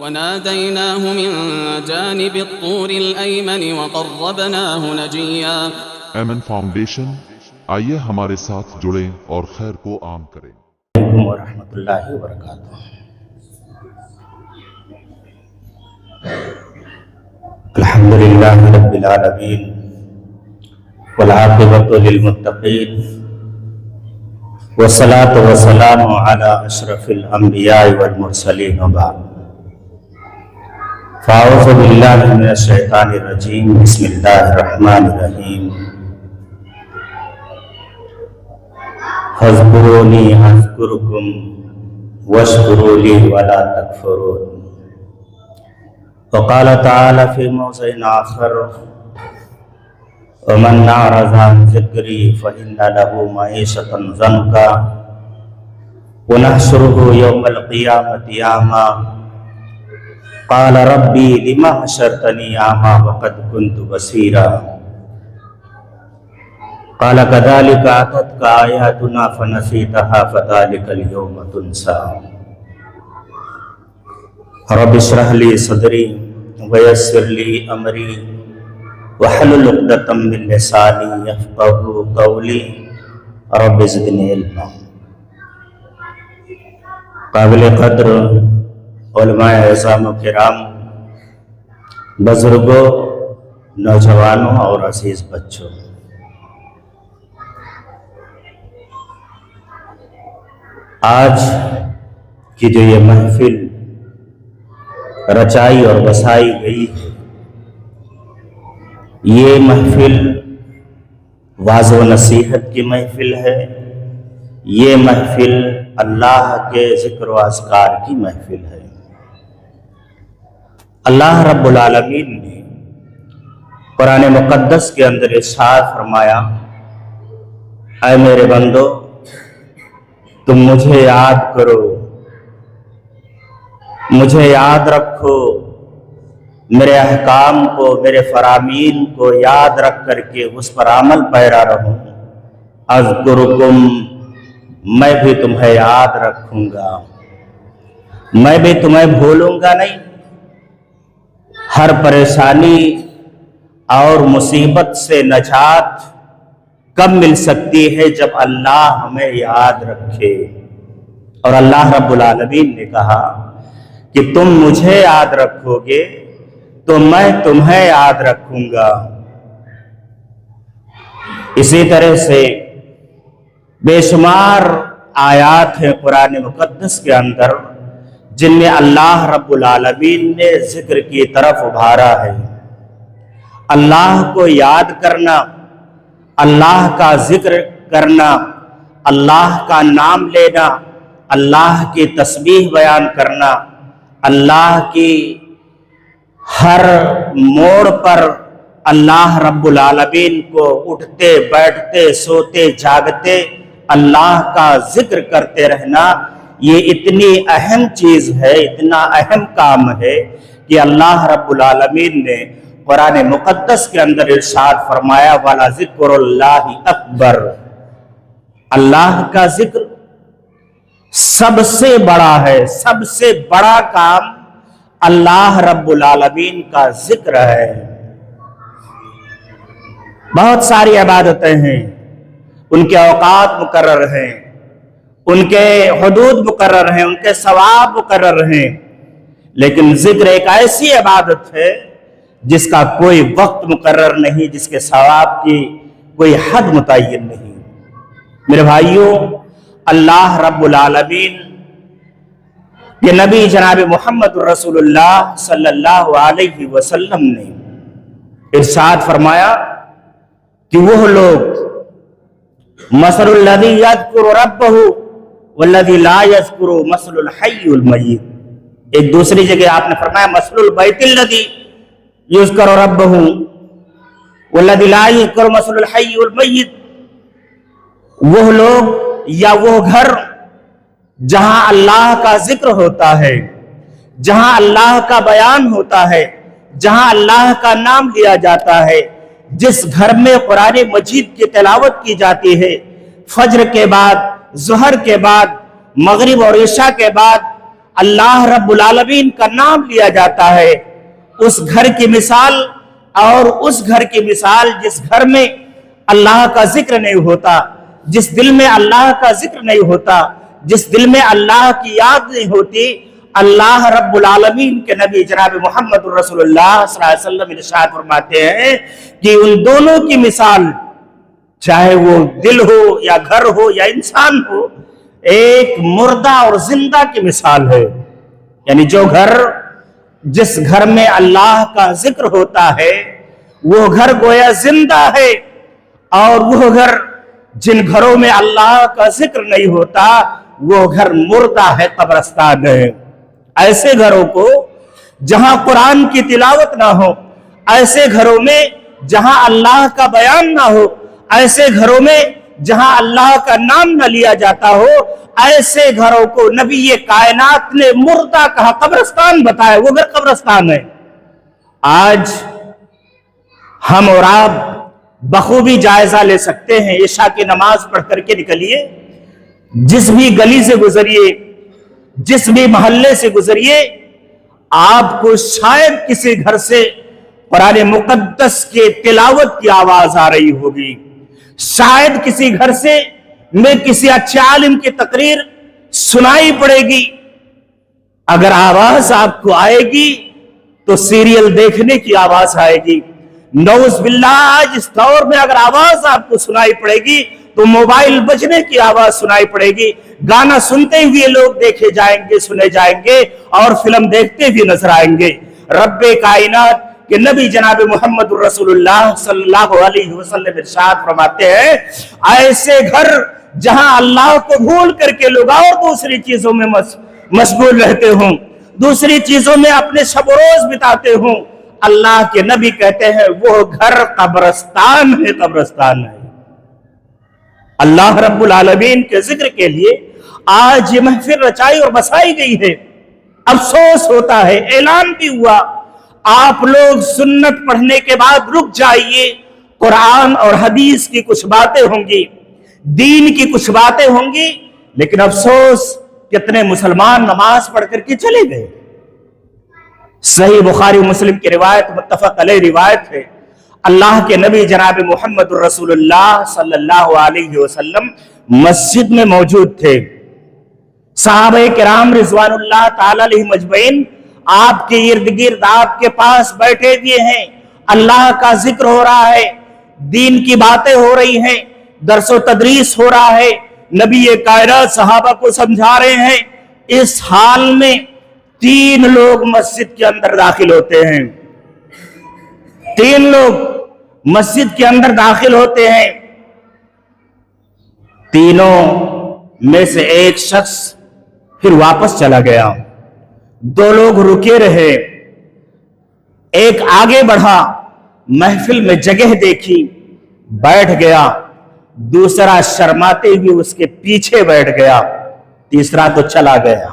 وناديناه من جانب الطور الأيمن وقربناه نجيا۔ ایمن فاؤنڈیشن، آئیے ہمارے ساتھ جڑیں اور خیر کو عام کریں۔ علیکم ورحمۃ اللہ وبرکاتہ۔ الحمد للہ رب العالمین والعاقبۃ للمتقین والصلاۃ والسلام علی اشرف الانبیاء والمرسلین وبعد، فاعوذ باللہ من الشیطان الرجیم، بسم اللہ الرحمن الرحیم۔ فاذکرونی اذکرکم واشکروا لی ولا تکفرون۔ وقال تعالی فی موضع آخر، ومن اعرض عن ذکری فإن له معیشۃ ضنکا ونحشرہ یوم القیامۃ اعمی قال ربی لم حشرتنی اعمی وقد کنت بصیرا قال كذلك أتتك آياتنا فنسيتها فذلك اليوم تنسى۔ رب اشرح لي صدري ويسر لي أمري واحلل عقدة من لساني يفقهوا قولي رب زدني علما۔ قابل قدر علماء اعظام و کرام، بزرگوں، نوجوانوں اور عزیز بچوں، آج کی جو یہ محفل رچائی اور بسائی گئی ہے، یہ محفل واعظ و نصیحت کی محفل ہے، یہ محفل اللہ کے ذکر و اذکار کی محفل ہے۔ اللہ رب العالمین نے قرآن مقدس کے اندر ارشاد فرمایا، اے میرے بندو، تم مجھے یاد کرو، مجھے یاد رکھو، میرے احکام کو، میرے فرامین کو یاد رکھ کر کے اس پر عمل پیرا رہو۔ اذکرکم، میں بھی تمہیں یاد رکھوں گا، میں بھی تمہیں بھولوں گا نہیں۔ ہر پریشانی اور مصیبت سے نجات کب مل سکتی ہے؟ جب اللہ ہمیں یاد رکھے۔ اور اللہ رب العالمین نے کہا کہ تم مجھے یاد رکھو گے تو میں تمہیں یاد رکھوں گا۔ اسی طرح سے بے شمار آیات ہیں قرآن مقدس کے اندر جن میں اللہ رب العالمین نے ذکر کی طرف ابھارا ہے۔ اللہ کو یاد کرنا، اللہ کا ذکر کرنا، اللہ کا نام لینا، اللہ کی تسبیح بیان کرنا، اللہ کی ہر موڑ پر اللہ رب العالمین کو اٹھتے بیٹھتے سوتے جاگتے اللہ کا ذکر کرتے رہنا، یہ اتنی اہم چیز ہے، اتنا اہم کام ہے کہ اللہ رب العالمین نے قرآن مقدس کے اندر ارشاد فرمایا، والا ذکر اللہ اکبر، اللہ کا ذکر سب سے بڑا ہے، سب سے بڑا کام اللہ رب العالمین کا ذکر ہے۔ بہت ساری عبادتیں ہیں، ان کے اوقات مقرر ہیں، ان کے حدود مقرر ہیں، ان کے ثواب مقرر ہیں، لیکن ذکر ایک ایسی عبادت ہے جس کا کوئی وقت مقرر نہیں، جس کے ثواب کی کوئی حد متعین نہیں۔ میرے بھائیوں، اللہ رب العالمین کے نبی جناب محمد رسول اللہ صلی اللہ علیہ وسلم نے ارشاد فرمایا کہ وہ لوگ مثل الذی یذکر ربہ والذی لا یذکر مثل الحی المیت، ایک دوسری جگہ آپ نے فرمایا مثل البیت الذی یذکر ربہ والذی لا یذکر مثل الحی المیت، وہ لوگ یا وہ گھر جہاں اللہ کا ذکر ہوتا ہے، جہاں اللہ کا بیان ہوتا ہے، جہاں اللہ کا نام لیا جاتا ہے، جس گھر میں قرآن مجید کی تلاوت کی جاتی ہے، فجر کے بعد، ظہر کے بعد، مغرب اور عشاء کے بعد اللہ رب العالمین کا نام لیا جاتا ہے، اس گھر کی مثال اور اس گھر کی مثال جس گھر میں اللہ کا ذکر نہیں ہوتا، جس دل میں اللہ کا ذکر نہیں ہوتا، جس دل میں اللہ کی یاد نہیں ہوتی، اللہ رب العالمین کے نبی جناب محمد رسول اللہ صلی اللہ علیہ وسلم ارشاد فرماتے ہیں کہ ان دونوں کی مثال، چاہے وہ دل ہو یا گھر ہو یا انسان ہو، ایک مردہ اور زندہ کی مثال ہے۔ یعنی جو گھر، جس گھر میں اللہ کا ذکر ہوتا ہے وہ گھر گویا زندہ ہے، اور وہ گھر جن گھروں میں اللہ کا ذکر نہیں ہوتا وہ گھر مردہ ہے، قبرستان ہے۔ ایسے گھروں کو جہاں قرآن کی تلاوت نہ ہو، ایسے گھروں میں جہاں اللہ کا بیان نہ ہو، ایسے گھروں میں جہاں اللہ کا نام نہ لیا جاتا ہو، ایسے گھروں کو نبی کائنات نے مردہ کہا، قبرستان بتایا، وہ گھر قبرستان ہے۔ آج ہم اور آپ بخوبی جائزہ لے سکتے ہیں، عشاء کی نماز پڑھ کر کے نکلیے، جس بھی گلی سے گزریے، جس بھی محلے سے گزریے، آپ کو شاید کسی گھر سے قرآن مقدس کے تلاوت کی آواز آ رہی ہوگی، شاید کسی گھر سے میں کسی اچھے عالم کی تقریر سنائی پڑے گی۔ اگر آواز آپ کو آئے گی تو سیریل دیکھنے کی آواز آئے گی، نعوذ باللہ آج اس دور میں اگر آواز آپ کو سنائی پڑے گی تو موبائل بجنے کی آواز سنائی پڑے گی، گانا سنتے ہوئے لوگ دیکھے جائیں گے، سنے جائیں گے، اور فلم دیکھتے ہوئے نظر آئیں گے۔ رب کائنات کہ نبی جناب محمد رسول اللہ صلی اللہ علیہ وسلم ارشاد فرماتے ہیں، ایسے گھر جہاں اللہ کو بھول کر کے لوگ اور دوسری چیزوں میں مشغول رہتے ہوں، دوسری چیزوں میں اپنے شب و روز بتاتے ہوں، اللہ کے نبی کہتے ہیں وہ گھر قبرستان ہے، قبرستان ہے۔ اللہ رب العالمین کے ذکر کے لیے آج یہ محفل رچائی اور بسائی گئی ہے۔ افسوس ہوتا ہے، اعلان بھی ہوا، آپ لوگ سنت پڑھنے کے بعد رک جائیے، قرآن اور حدیث کی کچھ باتیں ہوں گی، دین کی کچھ باتیں ہوں گی، لیکن افسوس کتنے مسلمان نماز پڑھ کر کے چلے گئے۔ صحیح بخاری مسلم کی روایت، متفق علیہ روایت ہے، اللہ کے نبی جناب محمد رسول اللہ صلی اللہ علیہ وسلم مسجد میں موجود تھے، صحابہ کرام رضوان اللہ تعالی علیہ مجمعین آپ کے ارد گرد آپ کے پاس بیٹھے ہوئے ہیں، اللہ کا ذکر ہو رہا ہے، دین کی باتیں ہو رہی ہیں، درس و تدریس ہو رہا ہے، نبی کائنات صحابہ کو سمجھا رہے ہیں۔ اس حال میں 3 لوگ مسجد کے اندر داخل ہوتے ہیں، 3 لوگ مسجد کے اندر داخل ہوتے ہیں، تینوں میں سے ایک شخص پھر واپس چلا گیا، 2 لوگ رکے رہے، ایک آگے بڑھا، محفل میں جگہ دیکھی، بیٹھ گیا، دوسرا شرماتے ہوئے اس کے پیچھے بیٹھ گیا، تیسرا تو چلا گیا۔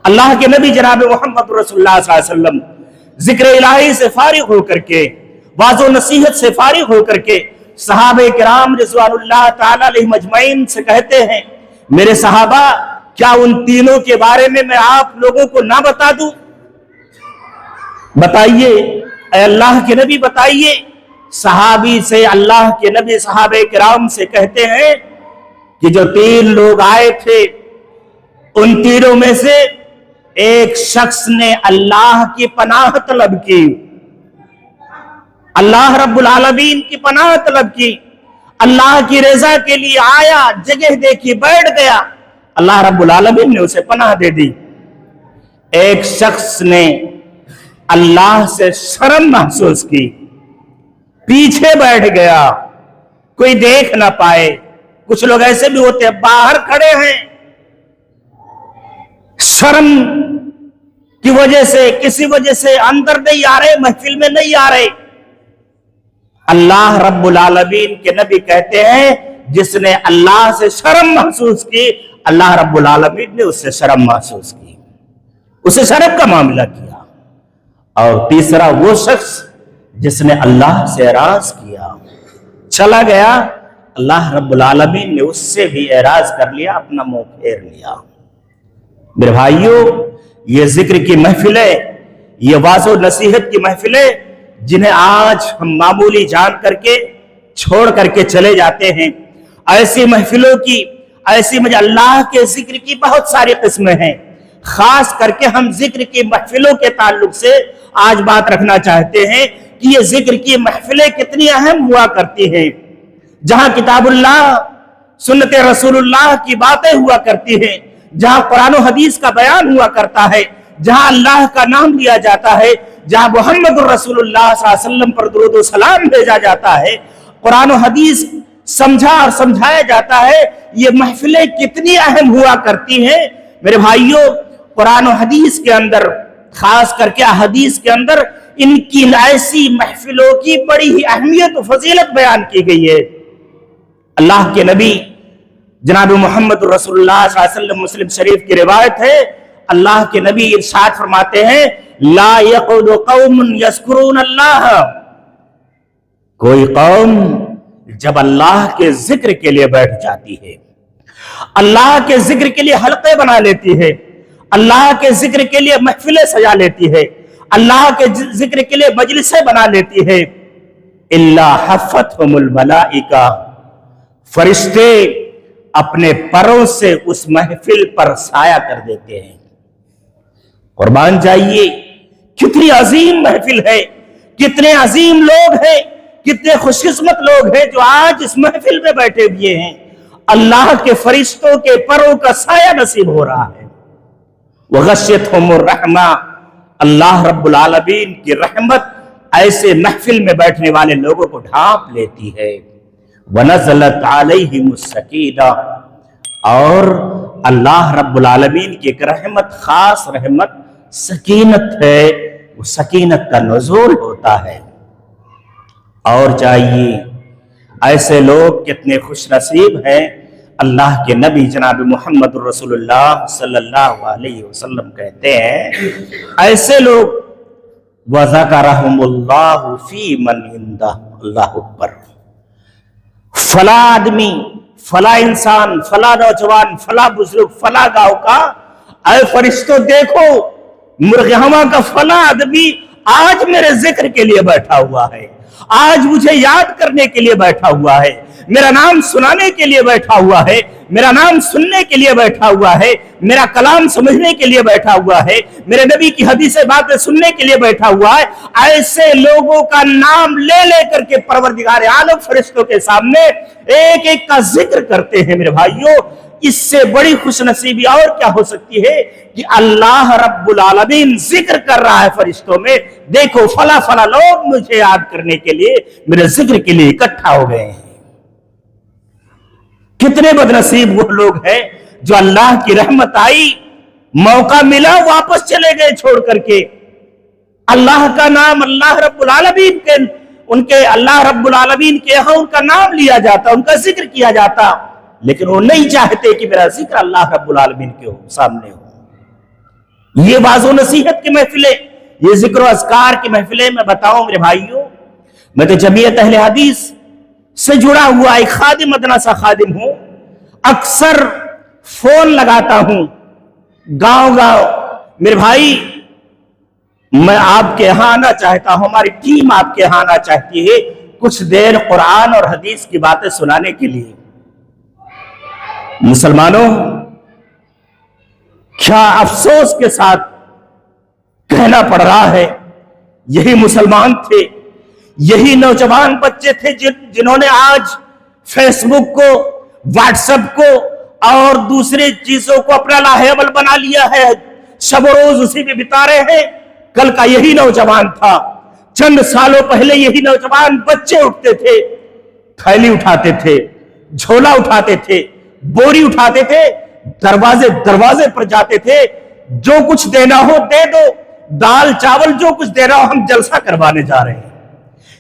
اللہ کے نبی جناب محمد رسول اللہ صلی اللہ علیہ وسلم ذکر الہی سے فارغ ہو کر کے، واعظ و نصیحت سے فارغ ہو کر کے صحابہ کرام رضوان اللہ تعالی علیہ مجمعین سے کہتے ہیں، میرے صحابہ کیا ان تینوں کے بارے میں آپ لوگوں کو نہ بتا دوں؟ بتائیے اے اللہ کے نبی، بتائیے۔ صحابی سے اللہ کے نبی صحابہ کرام سے کہتے ہیں کہ جو 3 لوگ آئے تھے ان تینوں میں سے ایک شخص نے اللہ کی پناہ طلب کی، اللہ رب العالمین کی پناہ طلب کی، اللہ کی رضا کے لیے آیا، جگہ دیکھی، بیٹھ گیا، اللہ رب العالمین نے اسے پناہ دے دی۔ ایک شخص نے اللہ سے شرم محسوس کی، پیچھے بیٹھ گیا، کوئی دیکھ نہ پائے۔ کچھ لوگ ایسے بھی ہوتے ہیں، باہر کھڑے ہیں، شرم کی وجہ سے، کسی وجہ سے اندر نہیں آ رہے، محفل میں نہیں آ رہے۔ اللہ رب العالمین کے نبی کہتے ہیں جس نے اللہ سے شرم محسوس کی، اللہ رب العالمین نے اس سے شرم محسوس کی، اسے شرم کا معاملہ کیا۔ اور تیسرا وہ شخص جس نے اللہ سے اعراض کیا، چلا گیا، اللہ رب العالمین نے اس سے بھی اعراض کر لیا، اپنا منہ پھیر لیا۔ میرے بھائیوں، یہ ذکر کی محفلیں، یہ واعظ و نصیحت کی محفلیں جنہیں آج ہم معمولی جان کر کے چھوڑ کر کے چلے جاتے ہیں، ایسی محفلوں کی، ایسی اللہ کے ذکر کی بہت ساری قسمیں ہیں۔ خاص کر کے ہم ذکر کی محفلوں کے تعلق سے آج بات رکھنا چاہتے ہیں کہ یہ ذکر کی محفلیں کتنی اہم ہوا کرتی ہیں، جہاں کتاب اللہ، سنت رسول اللہ کی باتیں ہوا کرتی ہیں، جہاں قرآن و حدیث کا بیان ہوا کرتا ہے، جہاں اللہ کا نام لیا جاتا ہے، جہاں محمد الرسول اللہ صلی اللہ علیہ وسلم پر درود و سلام بھیجا جاتا ہے، قرآن و حدیث سمجھا اور سمجھایا جاتا ہے، یہ محفلیں کتنی اہم ہوا کرتی ہیں۔ میرے بھائیوں، قرآن و حدیث کے اندر، خاص کر کے حدیث کے اندر ان کی ایسی محفلوں کی بڑی ہی اہمیت و فضیلت بیان کی گئی ہے۔ اللہ کے نبی جناب محمد رسول اللہ صلی اللہ علیہ وسلم، مسلم شریف کی روایت ہے، اللہ کے نبی ارشاد فرماتے ہیں، لا یقعد قوم یذکرون اللہ، کوئی قوم جب اللہ کے ذکر کے لیے بیٹھ جاتی ہے، اللہ کے ذکر کے لیے حلقے بنا لیتی ہے، اللہ کے ذکر کے لیے محفلیں سجا لیتی ہے، اللہ کے ذکر کے لیے مجلسیں بنا لیتی ہے، الا حفتہم الملائکہ، فرشتے اپنے پروں سے اس محفل پر سایہ کر دیتے ہیں۔ قربان جائیے، کتنی عظیم محفل ہے، کتنے عظیم لوگ ہیں، کتنے خوش قسمت لوگ ہیں جو آج اس محفل میں بیٹھے ہوئے ہیں، اللہ کے فرشتوں کے پروں کا سایہ نصیب ہو رہا ہے۔ وغشیتہم الرحمہ، اللہ رب العالمین کی رحمت ایسے محفل میں بیٹھنے والے لوگوں کو ڈھانپ لیتی ہے۔ وَنَزَلَتْ عَلَيْهِمُ السَّكِينَةُ، اور اللہ رب العالمین کی ایک رحمت، خاص رحمت سکینت ہے، وہ سکینت کا نزول ہوتا ہے۔ اور چاہیے، ایسے لوگ کتنے خوش نصیب ہیں، اللہ کے نبی جناب محمد رسول اللہ صلی اللہ علیہ وسلم کہتے ہیں، ایسے لوگ وَذَكَرَهُمُ اللَّهُ فِي مَنْ عِنْدَهُ، اللہ اکبر، فلاں آدمی، فلاں انسان، فلاں نوجوان، فلاں بزرگ، فلاں گاؤں کا، اے فرشتوں دیکھو، مرغہما کا فلاں آدمی آج میرے ذکر کے لیے بیٹھا ہوا ہے، آج مجھے یاد کرنے کے لیے بیٹھا ہوا ہے، میرا نام سنانے کے لیے بیٹھا ہوا ہے، میرا نام سننے کے لیے بیٹھا ہوا ہے، میرا کلام سمجھنے کے لیے بیٹھا ہوا ہے، میرے نبی کی حدیثیں باتیں سننے کے لیے بیٹھا ہوا ہے۔ ایسے لوگوں کا نام لے لے کر کے پروردگار عالم فرشتوں کے سامنے ایک ایک کا ذکر کرتے ہیں۔ میرے بھائیوں، اس سے بڑی خوش نصیبی اور کیا ہو سکتی ہے کہ اللہ رب العالمین ذکر کر رہا ہے فرشتوں میں، دیکھو فلاں فلاں لوگ مجھے یاد کرنے کے لیے، میرے ذکر کے لیے اکٹھا ہو گئے ہیں۔ کتنے بدنصیب وہ لوگ ہیں جو اللہ کی رحمت آئی، موقع ملا، واپس چلے گئے چھوڑ کر کے۔ اللہ کا نام، اللہ رب العالمین کے اللہ رب العالمین کے یہاں ان کا نام لیا جاتا، ان کا ذکر کیا جاتا، لیکن وہ نہیں چاہتے کہ میرا ذکر اللہ رب العالمین کے سامنے ہو۔ یہ واعظ و نصیحت کی محفلیں، یہ ذکر و اذکار کی محفلیں میں بتاؤں میرے بھائیوں، میں تو جمعیت اہل حدیث سے جڑا ہوا ایک خادم، مدرسہ خادم ہوں، اکثر فون لگاتا ہوں گاؤں گاؤں، میرے بھائی میں آپ کے یہاں آنا چاہتا ہوں، ہماری ٹیم آپ کے یہاں آنا چاہتی ہے کچھ دیر قرآن اور حدیث کی باتیں سنانے کے لیے۔ مسلمانوں، کیا افسوس کے ساتھ کہنا پڑ رہا ہے، یہی مسلمان تھے، یہی نوجوان بچے تھے جنہوں نے آج فیس بک کو، واٹس ایپ کو اور دوسری چیزوں کو اپنا لاہیول بنا لیا ہے، شب و روز اسی میں بتا رہے ہیں۔ کل کا یہی نوجوان تھا، چند سالوں پہلے یہی نوجوان بچے اٹھتے تھے، تھیلی اٹھاتے تھے، جھولا اٹھاتے تھے، بوری اٹھاتے تھے، دروازے پر جاتے تھے، جو کچھ دینا ہو دے دو، دال چاول جو کچھ دینا ہو، ہم جلسہ کروانے جا رہے ہیں۔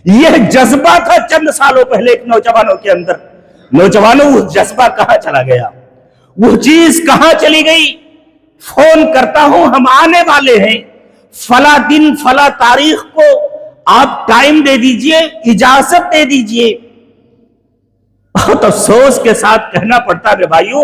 یہ جذبہ تھا چند سالوں پہلے ایک نوجوانوں کے اندر۔ نوجوانوں، وہ جذبہ کہاں چلا گیا؟ وہ چیز کہاں چلی گئی؟ فون کرتا ہوں، ہم آنے والے ہیں، فلاں دن فلاں تاریخ کو آپ ٹائم دے دیجئے، اجازت دے دیجئے۔ بہت افسوس کے ساتھ کہنا پڑتا ہے بھائیوں،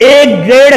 1-1.5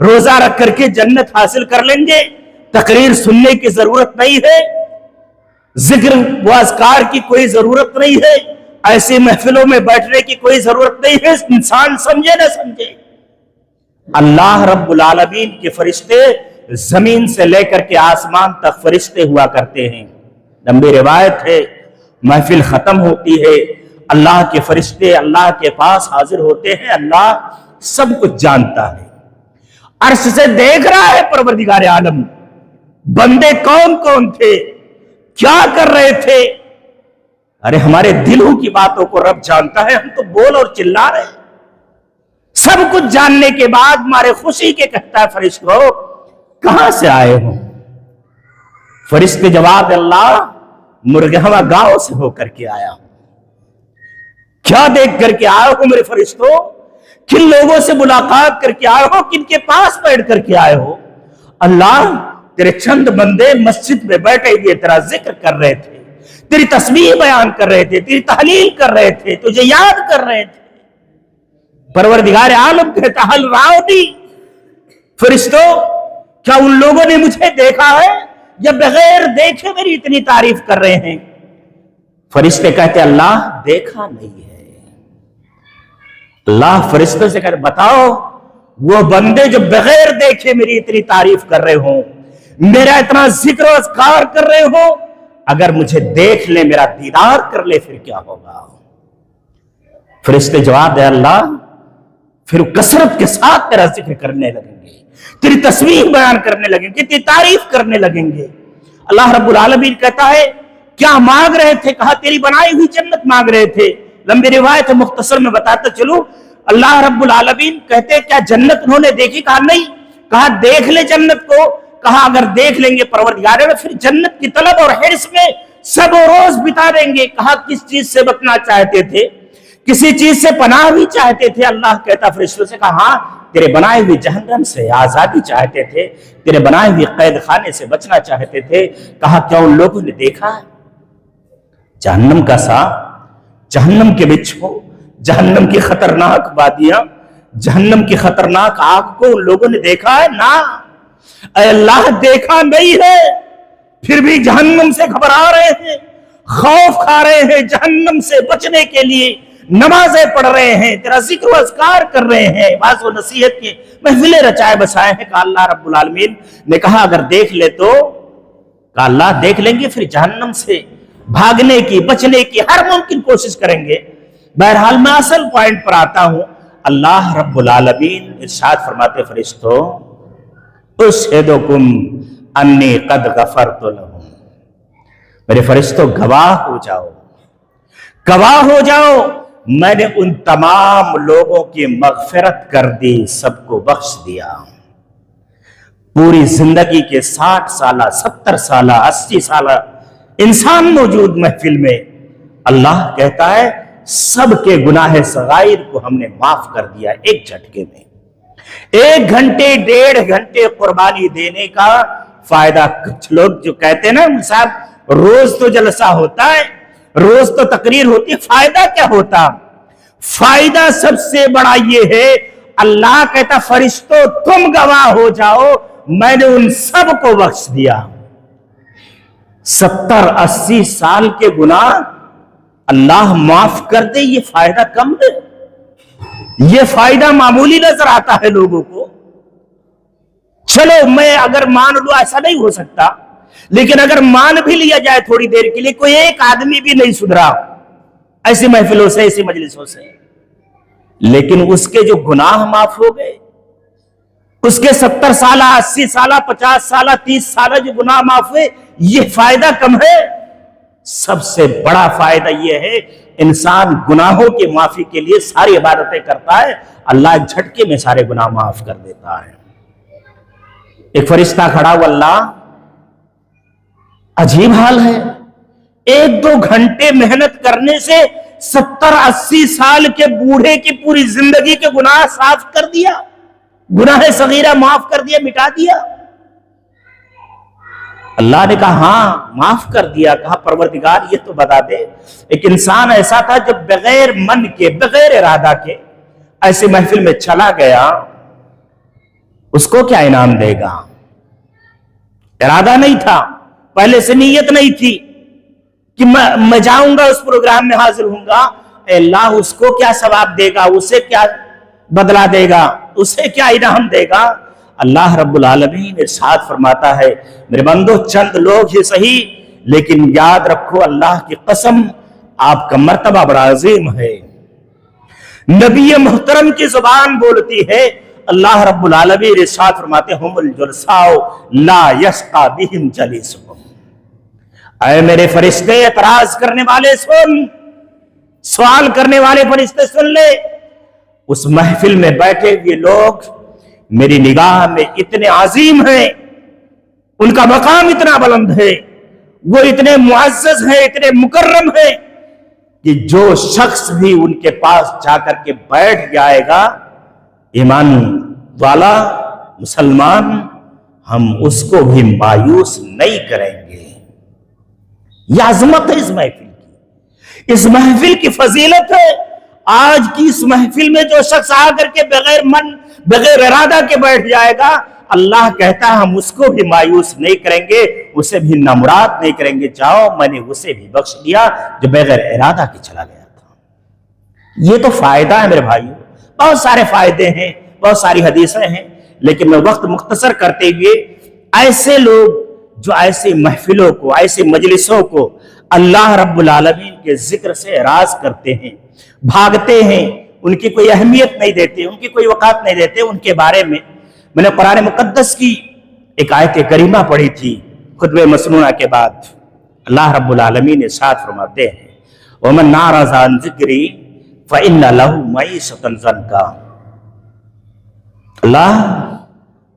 روزہ رکھ کر کے جنت حاصل کر لیں گے، تقریر سننے کی ضرورت نہیں ہے، ذکر و اذکار کی کوئی ضرورت نہیں ہے، ایسی محفلوں میں بیٹھنے کی کوئی ضرورت نہیں ہے، انسان سمجھے نہ سمجھے۔ اللہ رب العالمین کے فرشتے زمین سے لے کر کے آسمان تک فرشتے ہوا کرتے ہیں۔ لمبی روایت ہے، محفل ختم ہوتی ہے، اللہ کے فرشتے اللہ کے پاس حاضر ہوتے ہیں، اللہ سب کچھ جانتا ہے، عرش سے دیکھ رہا ہے پروردگار عالم بندے کون کون تھے، کیا کر رہے تھے۔ ارے ہمارے دلوں کی باتوں کو رب جانتا ہے، ہم تو بول اور چلا رہے ہیں۔ سب کچھ جاننے کے بعد ہمارے خوشی کے کہتا ہے فرشتوں کہاں سے آئے ہو؟ فرشتے جواب اللہ مرغہوا گاؤں سے ہو کر کے آیا ہوں۔ کیا دیکھ کر کے آئے ہو میرے فرشتوں؟ کن لوگوں سے ملاقات کر کے آئے ہو؟ کن کے پاس بیٹھ کر کے آئے ہو؟ اللہ تیرے چند بندے مسجد میں بیٹھے ہوئے تیرا ذکر کر رہے تھے، تیری تسبیح بیان کر رہے تھے، تیری تحلیل کر رہے تھے، تجھے یاد کر رہے تھے۔ پروردگار عالم کہتا حل راؤنی، فرشتوں کیا ان لوگوں نے مجھے دیکھا ہے یا بغیر دیکھے میری اتنی تعریف کر رہے ہیں؟ فرشتے کہتے اللہ دیکھا نہیں ہے۔ اللہ فرشتوں سے کہتے بتاؤ وہ بندے جو بغیر دیکھے میری اتنی تعریف کر رہے ہوں، میرا اتنا ذکر و اذکار کر رہے ہو، اگر مجھے دیکھ لے میرا دیدار کر لے پھر کیا ہوگا؟ فرشتے جواب دے اللہ پھر کثرت کے ساتھ تیرا ذکر کرنے لگیں گے، تیری تسبیح بیان کرنے لگیں گے، تیری تعریف کرنے لگیں گے۔ اللہ رب العالمین کہتا ہے کیا مانگ رہے تھے؟ کہا تیری بنائی ہوئی جنت مانگ رہے تھے۔ لمبی روایت ہے، مختصر میں بتاتا چلوں۔ اللہ رب العالمین کہتے کیا جنت انہوں نے دیکھی؟ کہا نہیں۔ کہا دیکھ لے جنت کو۔ کہا اگر دیکھ لیں گے پروردگار پھر جنت کی طلب اور حرص میں سب روز بتا دیں گے۔ کہا کس چیز سے بچنا چاہتے تھے؟ کسی چیز سے پناہ بھی چاہتے تھے؟ اللہ کہتا فرشتوں سے کہا ہاں تیرے بنائے ہوئے جہنم سے آزادی چاہتے تھے، تیرے بنائے ہوئے قید خانے سے بچنا چاہتے تھے۔ کہا کیا ان لوگوں نے دیکھا ہے جہنم کا سانپ، جہنم کے بچھو، جہنم کی خطرناک وادیاں، جہنم کی خطرناک آگ کو ان لوگوں نے دیکھا ہے؟ نہ اے اللہ دیکھا نہیں ہے، پھر بھی جہنم سے گھبرا رہے ہیں، خوف کھا رہے ہیں، جہنم سے بچنے کے لیے نمازیں پڑھ رہے ہیں، تیرا ذکر و اذکار کر رہے ہیں، باز و نصیحت کے محفلیں رچائے بسائے ہیں۔ کہ اللہ رب العالمین نے کہا اگر دیکھ لے تو؟ کہا اللہ دیکھ لیں گے، پھر جہنم سے بھاگنے کی بچنے کی ہر ممکن کوشش کریں گے۔ بہرحال میں اصل پوائنٹ پر آتا ہوں۔ اللہ رب العالمین ارشاد فرماتے فرشتوں اشہدکم انی قد غفرت لہم، میرے فرشتوں گواہ ہو جاؤ، گواہ ہو جاؤ میں نے ان تمام لوگوں کی مغفرت کر دی، سب کو بخش دیا۔ پوری زندگی کے 60 سالہ 70 سالہ 80 سالہ انسان موجود محفل میں، اللہ کہتا ہے سب کے گناہ صغائر کو ہم نے معاف کر دیا ایک جھٹکے میں۔ 1 گھنٹے 1.5 گھنٹے قربانی دینے کا فائدہ، کچھ لوگ جو کہتے ہیں نا صاحب روز تو جلسہ ہوتا ہے، روز تو تقریر ہوتی ہے، فائدہ کیا ہوتا؟ فائدہ سب سے بڑا یہ ہے اللہ کہتا فرشتوں تم گواہ ہو جاؤ میں نے ان سب کو بخش دیا۔ 70-80 سال کے گناہ اللہ معاف کر دے، یہ فائدہ کم ہے؟ یہ فائدہ معمولی نظر آتا ہے لوگوں کو۔ چلو میں اگر مان لوں ایسا نہیں ہو سکتا، لیکن اگر مان بھی لیا جائے تھوڑی دیر کے لیے، کوئی ایک آدمی بھی نہیں سدھرا ایسی محفلوں سے ایسی مجلسوں سے، لیکن اس کے جو گناہ معاف ہو گئے، اس کے 70 سالہ 80 سالہ 50 سالہ 30 سالہ جو گناہ معاف ہوئے، یہ فائدہ کم ہے؟ سب سے بڑا فائدہ یہ ہے انسان گناہوں کی معافی کے لیے ساری عبادتیں کرتا ہے، اللہ جھٹکے میں سارے گناہ معاف کر دیتا ہے۔ ایک فرشتہ کھڑا ہوا، اللہ عجیب حال ہے، 1-2 گھنٹے محنت کرنے سے 70-80 سال کے بوڑھے کی پوری زندگی کے گناہ صاف کر دیا، گناہ صغیرہ معاف کر دیا، مٹا دیا۔ اللہ نے کہا ہاں معاف کر دیا۔ کہا پروردگار یہ تو بتا دے، ایک انسان ایسا تھا جب بغیر من کے بغیر ارادہ کے ایسے محفل میں چلا گیا، اس کو کیا انعام دے گا؟ ارادہ نہیں تھا، پہلے سے نیت نہیں تھی کہ میں جاؤں گا اس پروگرام میں حاضر ہوں گا، اے اللہ اس کو کیا ثواب دے گا، اسے کیا بدلہ دے گا، اسے کیا انعام دے گا؟ اللہ رب العالمین ارشاد فرماتا ہے میرے بندو چند لوگ ہی صحیح لیکن یاد رکھو اللہ کی قسم آپ کا مرتبہ بڑا عظیم ہے۔ نبی محترم کی زبان بولتی ہے، اللہ رب العالمین ارشاد فرماتے ہم الجلساء لا یشقی بہم جلیسہم۔ اے میرے فرشتے اعتراض کرنے والے سن، سوال کرنے والے فرشتے سن لے، اس محفل میں بیٹھے ہوئے لوگ میری نگاہ میں اتنے عظیم ہیں، ان کا مقام اتنا بلند ہے، وہ اتنے معزز ہیں، اتنے مکرم ہیں کہ جو شخص بھی ان کے پاس جا کر کے بیٹھ جائے گا ایمان والا مسلمان، ہم اس کو بھی مایوس نہیں کریں گے۔ یہ عظمت ہے اس محفل کی، اس محفل کی فضیلت ہے۔ آج کی اس محفل میں جو شخص آ کر کے بغیر ارادہ کے بیٹھ جائے گا، اللہ کہتا ہے ہم اس کو بھی مایوس نہیں کریں گے، اسے بھی نامراد نہیں کریں گے، جاؤ میں نے اسے بھی بخش دیا جو بغیر ارادہ کے چلا گیا تھا۔ یہ تو فائدہ ہے میرے بھائیو، بہت سارے فائدے ہیں، بہت ساری حدیثیں ہیں، لیکن میں وقت مختصر کرتے ہوئے ایسے لوگ جو ایسے محفلوں کو، ایسے مجلسوں کو اللہ رب العالمین کے ذکر سے اعراض کرتے ہیں، بھاگتے ہیں، ان کی کوئی اہمیت نہیں دیتے، ان کی کوئی وقت نہیں دیتے، ان کے بارے میں نے قرآن مقدس کی ایک آیت کریمہ پڑھی تھی خطبہ مسنونہ کے بعد۔ اللہ رب العالمین ارشاد فرماتے ہیں وَمَنْ أَعْرَضَ عَنْ ذِكْرِي فَإِنَّ لَهُ مَعِيشَةً ضَنْكًا۔ اللہ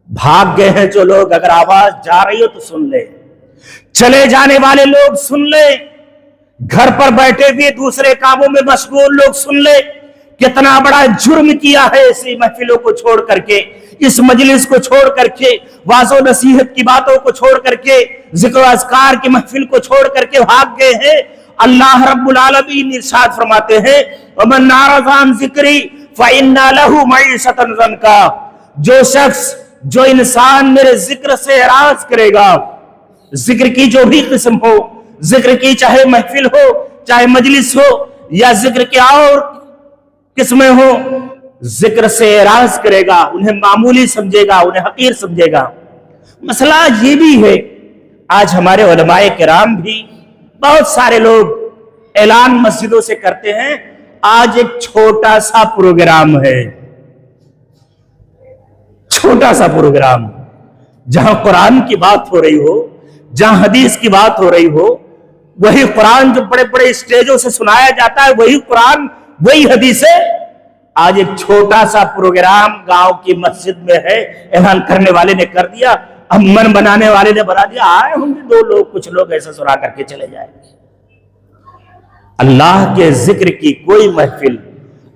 بھاگ گئے ہیں جو لوگ، اگر آواز جا رہی ہو تو سن لے، چلے جانے والے لوگ سن لے، گھر پر بیٹھے ہوئے دوسرے کاموں میں مشغول لوگ سن لے، کتنا بڑا جرم کیا ہے اسی محفلوں کو چھوڑ کر کے، اس مجلس کو چھوڑ کر کے، واعظ و نصیحت کی باتوں کو چھوڑ کر کے، ذکر و اذکار کی محفل کو چھوڑ کر کے بھاگ گئے ہیں۔ اللہ رب العالمین ارشاد فرماتے ہیں وَمَنْ أَعْرَضَ عَنْ ذِكْرِي فَإِنَّ لَهُ مَعِيشَةً ضَنْكًا۔ جو شخص، جو انسان میرے ذکر سے اعراض کرے گا، ذکر کی جو بھی قسم ہو، ذکر کی چاہے محفل ہو، چاہے مجلس ہو، یا ذکر کی اور قسمیں ہو، ذکر سے اعراض کرے گا، انہیں معمولی سمجھے گا، انہیں حقیر سمجھے گا۔ مسئلہ یہ بھی ہے آج ہمارے علماء کرام بھی، بہت سارے لوگ اعلان مسجدوں سے کرتے ہیں آج ایک چھوٹا سا پروگرام ہے، چھوٹا سا پروگرام، جہاں قرآن کی بات ہو رہی ہو، جہاں حدیث کی بات ہو رہی ہو، وہی قرآن جو بڑے بڑے اسٹیجوں سے سنایا جاتا ہے، وہی قرآن وہی حدیثیں، آج ایک چھوٹا سا پروگرام گاؤں کی مسجد میں ہے، اعلان کرنے والے نے کر دیا، من بنانے والے نے بنا دیا، آئے ہوں گے دو لوگ، کچھ لوگ ایسا سنا کر کے چلے جائیں گے۔ اللہ کے ذکر کی کوئی محفل،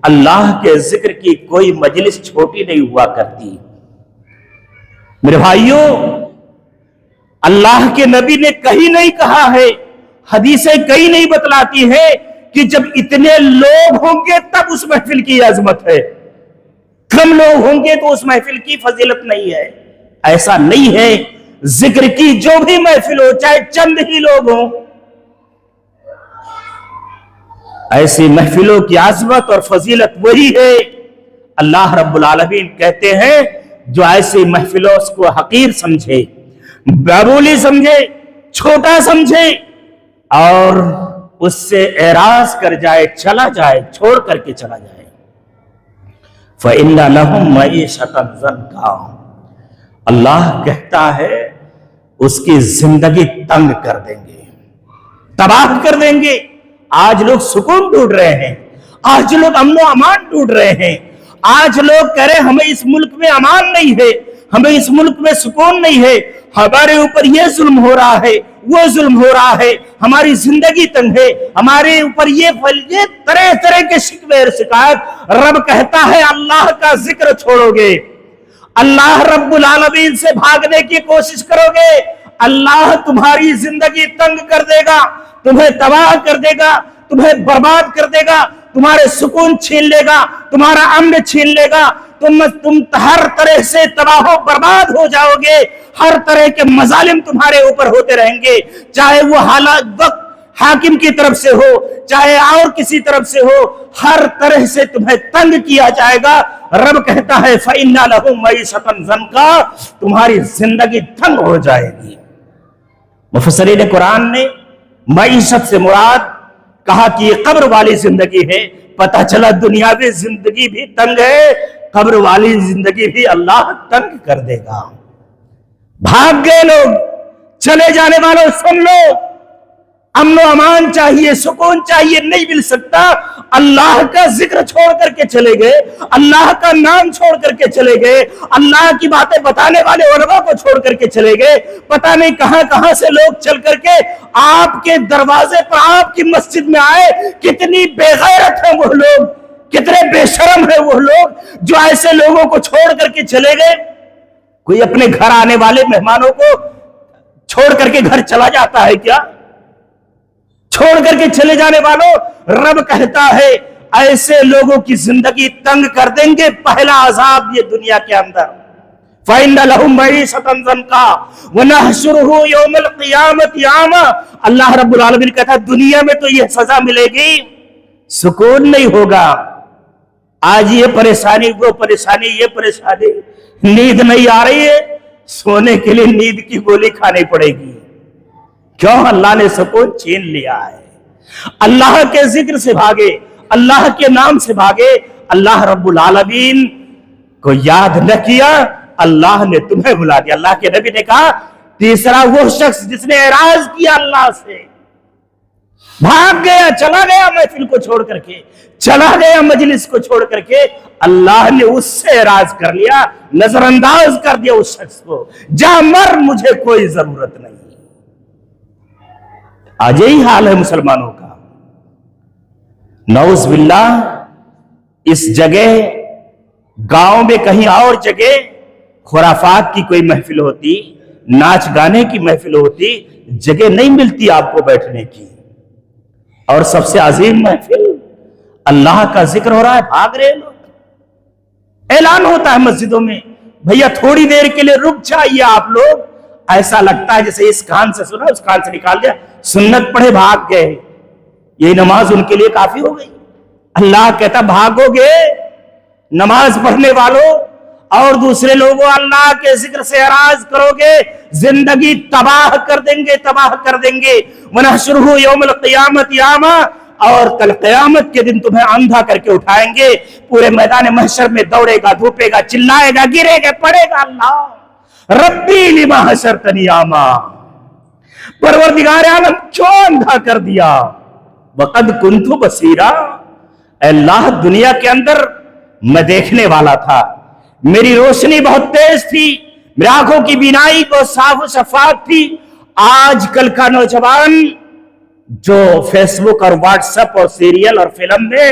اللہ کے ذکر کی کوئی مجلس چھوٹی نہیں ہوا کرتی۔ میرے بھائیوں، اللہ کے نبی نے کہیں نہیں کہا ہے، حدیثیں کہیں نہیں بتلاتی ہے کہ جب اتنے لوگ ہوں گے تب اس محفل کی عظمت ہے، کم لوگ ہوں گے تو اس محفل کی فضیلت نہیں ہے۔ ایسا نہیں ہے، ذکر کی جو بھی محفل ہو، چاہے چند ہی لوگ ہوں، ایسی محفلوں کی عظمت اور فضیلت وہی ہے۔ اللہ رب العالمین کہتے ہیں جو ایسی محفلوں کو حقیر سمجھے، معمولی سمجھے، چھوٹا سمجھے اور اس سے اعراض کر جائے، چلا جائے، چھوڑ کر کے چلا جائے، فَإِنَّ لَهُمْ مَعِيشَةً ضَنْكًا، اللہ کہتا ہے اس کی زندگی تنگ کر دیں گے، تباہ کر دیں گے۔ آج لوگ سکون ڈھونڈ رہے ہیں، آج لوگ امن و امان ڈھونڈ رہے ہیں، آج لوگ کہہ رہے ہیں ہمیں اس ملک میں امان نہیں ہے، ہمیں اس ملک میں سکون نہیں ہے، ہمارے اوپر یہ ظلم ہو رہا ہے، وہ ظلم ہو رہا ہے، ہماری زندگی تنگ ہے، ہمارے اوپر یہ طرح طرح کے شکوے اور شکایت۔ رب کہتا ہے اللہ کا ذکر چھوڑو گے، اللہ رب العالمین سے بھاگنے کی کوشش کرو گے، اللہ تمہاری زندگی تنگ کر دے گا، تمہیں تباہ کر دے گا، تمہیں برباد کر دے گا، تمہارے سکون چھین لے گا، تمہارا امن چھین لے گا، تم ہر طرح سے تباہ و برباد ہو جاؤ گے، ہر طرح کے مظالم تمہارے اوپر ہوتے رہیں گے، چاہے وہ حالات وقت حاکم کی طرف سے ہو، چاہے اور کسی طرف سے ہو، ہر طرح سے تمہیں تنگ کیا جائے گا۔ رب کہتا ہے فَإِنَّ لَهُمْ مَعِيشَةً ضَنْكًا، تمہاری زندگی تنگ ہو جائے گی۔ مفسرین قرآن نے معیشت سے مراد کہا کہ یہ قبر والی زندگی ہے، پتہ چلا دنیاوی زندگی بھی تنگ ہے، قبر والی زندگی بھی اللہ تنگ کر دے گا۔ بھاگ گئے لوگ، چلے جانے والوں سن لو، امن و امان چاہیے، سکون چاہیے، نہیں مل سکتا۔ اللہ کا ذکر چھوڑ کر کے چلے گئے، اللہ کا نام چھوڑ کر کے چلے گئے، اللہ کی باتیں بتانے والے علماء کو چھوڑ کر کے چلے گئے، پتہ نہیں کہاں کہاں سے لوگ چل کر کے آپ کے دروازے پر، آپ کی مسجد میں آئے۔ کتنی بے غیرت ہیں وہ لوگ، کتنے بے شرم ہیں وہ لوگ جو ایسے لوگوں کو چھوڑ کر کے چلے گئے۔ کوئی اپنے گھر آنے والے مہمانوں کو چھوڑ کر کے گھر چلا جاتا ہے کیا؟ چھوڑ کر کے چلے جانے والوں، رب کہتا ہے ایسے لوگوں کی زندگی تنگ کر دیں گے۔ پہلا عذاب یہ دنیا کے اندر، فَإِنَّ لَهُمْ مَعِيشَةً ضَنْكًا وَنَحْشُرُهُ يَوْمَ الْقِيَامَةِ أَعْمَىٰ۔ اللہ رب العالمین کہتا ہے دنیا میں تو یہ سزا ملے گی، سکون نہیں ہوگا۔ آج یہ پریشانی، وہ پریشانی، یہ پریشانی، نیند نہیں آ رہی ہے، سونے کے لیے نیند کی گولی کھانی پڑے گی۔ کیوں؟ اللہ نے سکون چھین لیا ہے۔ اللہ کے ذکر سے بھاگے، اللہ کے نام سے بھاگے، اللہ رب العالمین کو یاد نہ کیا، اللہ نے تمہیں بلا دیا۔ اللہ کے نبی نے کہا تیسرا وہ شخص جس نے اعراض کیا اللہ سے، بھاگ گیا، چلا گیا محفل کو چھوڑ کر کے، چلا گیا مجلس کو چھوڑ کر کے، اللہ نے اس سے اعراض کر لیا، نظر انداز کر دیا اس شخص کو، جا مر، مجھے کوئی ضرورت نہیں۔ آج یہی حال ہے مسلمانوں کا، نعوذ باللہ۔ اس جگہ گاؤں میں کہیں اور جگہ خرافات کی کوئی محفل ہوتی، ناچ گانے کی محفل ہوتی، جگہ نہیں ملتی آپ کو بیٹھنے کی، اور سب سے عظیم محفل اللہ کا ذکر ہو رہا ہے، بھاگ رہے لوگ۔ اعلان ہوتا ہے مسجدوں میں، بھیا تھوڑی دیر کے لیے رک جائیے آپ لوگ، ایسا لگتا ہے جیسے اس کان سے سنا اس کان سے نکال دیا، سنت پڑھے بھاگ گئے، یہ نماز ان کے لیے کافی ہو گئی۔ اللہ کہتا بھاگو گے نماز پڑھنے والوں اور دوسرے لوگوں، اللہ کے ذکر سے اعراض کرو گے، زندگی تباہ کر دیں گے، تباہ کر دیں گے۔ وَنَحْشُرُهُ يَوْمَ الْقِيَامَةِ أَعْمَىٰ، اور کل قیامت کے دن تمہیں اندھا کر کے اٹھائیں گے، پورے میدان محشر میں دوڑے گا، دھوپے گا، چلائے گا، گرے گا، پڑے گا، اللہ ربی لما حشرتنی اعمیٰ، پروردگار عالم کیوں اندھا کر دیا؟ وقد کنت بصیرا، اے اللہ دنیا کے اندر میں دیکھنے والا تھا، میری روشنی بہت تیز تھی، میری آنکھوں کی بینائی بہت صاف و شفاف تھی۔ آج کل کا نوجوان جو فیس بک اور واٹس ایپ اور سیریل اور فلم میں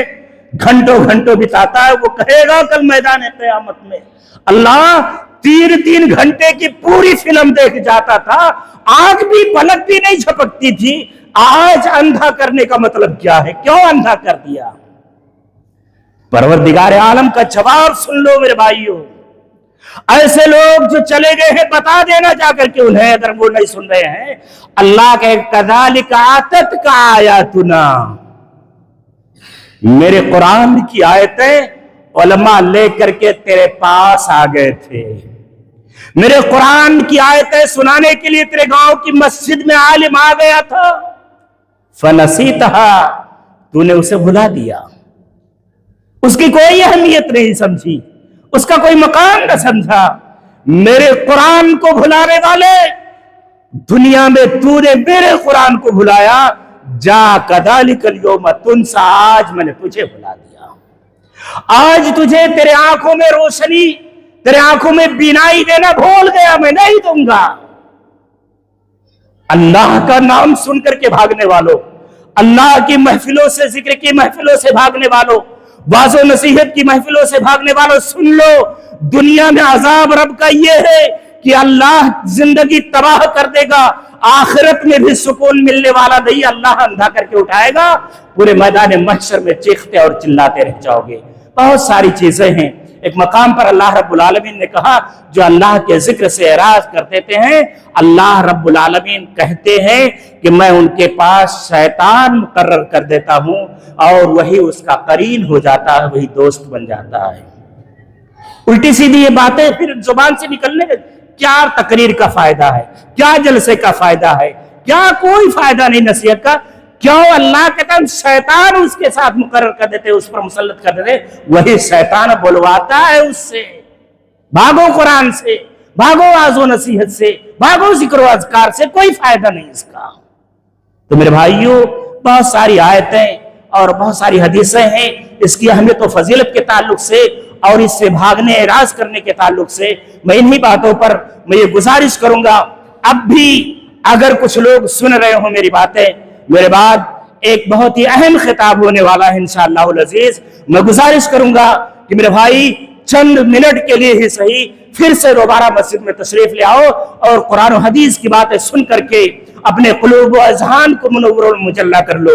گھنٹوں گھنٹوں بتاتا ہے، وہ کہے گا کل میدان قیامت میں اللہ 3 گھنٹے کی پوری فلم دیکھ جاتا تھا، آنکھ بھی پلک بھی نہیں جھپکتی تھی، آج اندھا کرنے کا مطلب کیا ہے؟ کیوں اندھا کر دیا؟ پروردگار عالم کا جواب سن لو میرے بھائیوں۔ ایسے لوگ جو چلے گئے ہیں بتا دینا جا کر کے انہیں، اگر وہ نہیں سن رہے ہیں، اللہ کہ کذالک آتتک آیاتنا، میرے قرآن کی آیتیں علماء لے کر کے تیرے پاس آ گئے تھے، میرے قرآن کی آیتیں سنانے کے لیے تیرے گاؤں کی مسجد میں عالم آ گیا تھا، فنسیتہا، تو نے اسے بھلا دیا، اس کی کوئی اہمیت نہیں سمجھی، اس کا کوئی مقام نہ سمجھا۔ میرے قرآن کو بھلانے والے، دنیا میں تو نے میرے قرآن کو بھلایا، جا کذالک اليوم تنسى، آج میں نے تجھے بھلا دیا، آج تجھے تیرے آنکھوں میں روشنی، تیرے آنکھوں میں بینائی دینا بھول گیا، میں نہیں دوں گا۔ اللہ کا نام سن کر کے بھاگنے والوں، اللہ کی محفلوں سے، ذکر کی محفلوں سے بھاگنے والوں، واعظ و نصیحت کی محفلوں سے بھاگنے والوں، سن لو، دنیا میں عذاب رب کا یہ ہے کہ اللہ زندگی تباہ کر دے گا، آخرت میں بھی سکون ملنے والا نہیں، اللہ اندھا کر کے اٹھائے گا، پورے میدان محشر میں چیختے اور چلاتے رہ جاؤ گے۔ بہت ساری چیزیں ہیں، ایک مقام پر اللہ رب العالمین نے کہا جو اللہ کے ذکر سے اعراض کر دیتے ہیں اللہ رب العالمین کہتے ہیں کہ میں ان کے پاس شیطان مقرر کر دیتا ہوں اور وہی اس کا قرین ہو جاتا ہے، وہی دوست بن جاتا ہے۔ الٹی سیدھی یہ باتیں پھر زبان سے نکلنے کے کیا تقریر کا فائدہ ہے، کیا جلسے کا فائدہ ہے، کیا کوئی فائدہ نہیں نصیحت کا۔ کیوں؟ اللہ کے تن شیطان اس کے ساتھ مقرر کر دیتے، اس پر مسلط کر دیتے، وہی شیطان بلواتا ہے اس سے۔ بھاگو قرآن سے، بھاگو واعظ و نصیحت سے، بھاگو ذکر و اذکار سے، کوئی فائدہ نہیں اس کا۔ تو میرے بھائیوں بہت ساری آیتیں اور بہت ساری حدیثیں ہیں اس کی اہمیت و فضیلت کے تعلق سے اور اس سے بھاگنے اعراض کرنے کے تعلق سے۔ میں انہی باتوں پر میں یہ گزارش کروں گا، اب بھی اگر کچھ لوگ سن رہے ہوں میری باتیں، میرے بعد ایک بہت ہی اہم خطاب ہونے والا ہے انشاءاللہ العزیز، میں گزارش کروں گا کہ میرے بھائی چند منٹ کے لیے ہی صحیح پھر سے دوبارہ مسجد میں تشریف لے آؤ اور قرآن و حدیث کی باتیں سن کر کے اپنے قلوب و اذہان کو منور و مجلہ کر لو،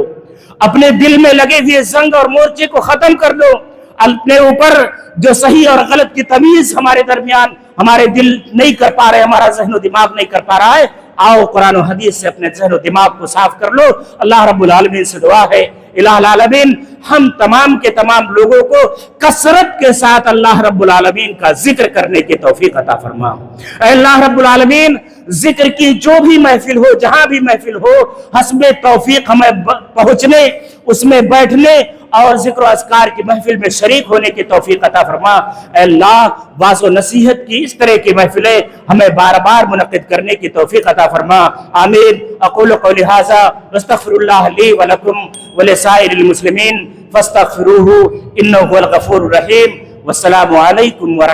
اپنے دل میں لگے ہوئے زنگ اور مورچے کو ختم کر دو، اپنے اوپر جو صحیح اور غلط کی تمیز ہمارے درمیان ہمارے دل نہیں کر پا رہے، ہمارا ذہن و دماغ نہیں کر پا رہا ہے، آؤ قرآن و حدیث سے اپنے ذہن و دماغ کو صاف کر لو۔ اللہ رب العالمین سے دعا ہے الہ العالمین ہم تمام کے تمام لوگوں کو کثرت کے ساتھ اللہ رب العالمین کا ذکر کرنے کی توفیق عطا فرما۔ اے اللہ رب العالمین ذکر کی جو بھی محفل ہو، جہاں بھی محفل ہو، حسب توفیق ہمیں پہنچنے، اس میں بیٹھنے اور ذکر و اذکار کی محفل میں شریک ہونے کی توفیق عطا فرما۔ اے اللہ واعظ و نصیحت کی اس طرح کی محفلیں ہمیں بار بار منعقد کرنے کی توفیق عطا فرما۔ آمین۔ اقول قولی ھذا واستغفر اللہ لی ولکم ولسائر المسلمین فاستغفروہ انہ هو الغفور الرحیم۔ والسلام علیکم ورحمۃ اللہ۔